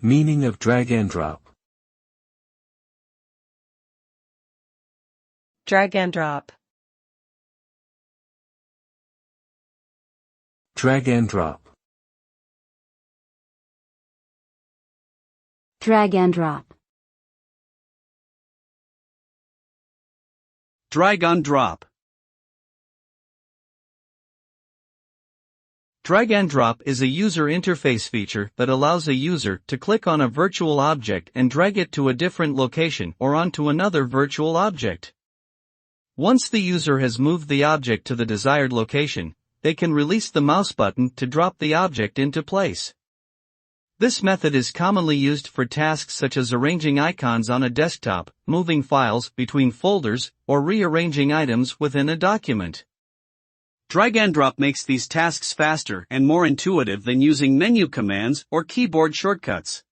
Meaning of drag and drop. Drag and drop. Drag and drop. Drag and drop. Drag and drop. Drag and drop is a user interface feature that allows a user to click on a virtual object and drag it to a different location or onto another virtual object. Once the user has moved the object to the desired location, they can release the mouse button to drop the object into place. This method is commonly used for tasks such as arranging icons on a desktop, moving files between folders, or rearranging items within a document. Drag and drop makes these tasks faster and more intuitive than using menu commands or keyboard shortcuts.